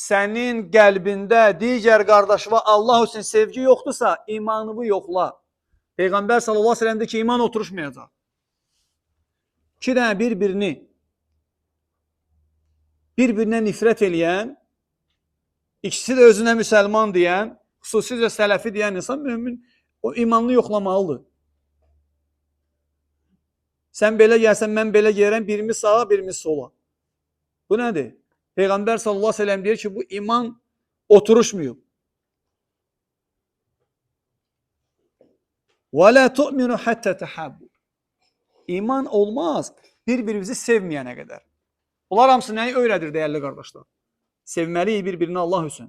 sənin qəlbində digər qardaş və Allah üçün sevgi yoxdursa, imanını yoxla. Peyğəmbər sallallahu aleyhi ve sellem deyir ki, iman oturuşmayacaq. İki dənə bir-birinə nifrət eləyən, ikisi də özünə müsəlman deyən, xüsusilə sələfi deyən insan mümin o imanını yoxlamalıdır. Sən belə gəlsən, mən belə gəlirəm, birimiz sağa, birimiz sola. Bu nədir? Peyğəmbər sallallahu aleyhi ve sellem deyir ki, bu iman oturuşmuyor. وَلَا تُؤْمِنُ حَتَّى تَحَابُّ. İman olmaz bir-birimizi sevməyənə qədər. Bunlar hamısı nəyi öyrədir, dəyərli qardaşlar? Sevməliyik bir-birini Allah üçün.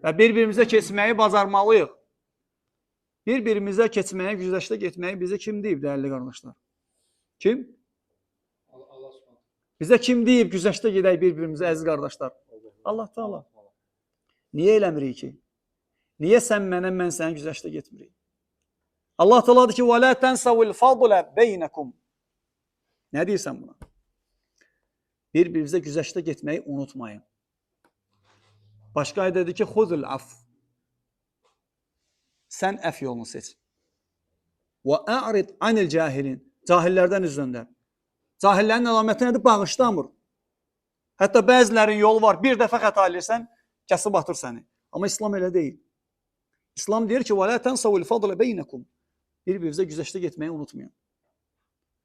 Və bir-birimizə keçməyi bacarmalıyıq. Bir-birimizə keçməyə, güzəştə getməyi bizə kim deyib, dəyərli qardaşlar? Kim? Bizə kim deyib, güzəştə gedək bir-birimizə, əziz qardaşlar? Allah Teala. Niyə eləmirik ki? Niyə sən mənə, mən sənə güzəştə getmirik? Allah Teala deyir ki, وَلَا تَنْسَوِ الْفَضْلَ بَيْنَكُمْ. Nə deyirsən buna? Bir-birimizə güzəştə getməyi unutmayın. Başqa ayədə deyir ki, خُذُ الْعَفْ. Sən əf yolunu seç. وَاَعْرِضْ عَنِ الْجَاهِلِينَ. Cahillərdən üz döndər. Cahillərin əlaməti nədir? Bağışlamır. Hətta bəzilərin yolu var. Bir dəfə xəta edirsən, kəsib atır səni. Amma İslam elə deyil. İslam deyir ki, وَلَا تَنْسَوِ الْفَضْلَ بَيْنَكُمْ. Bir-birinizə güzəştə getməyi unutmayın.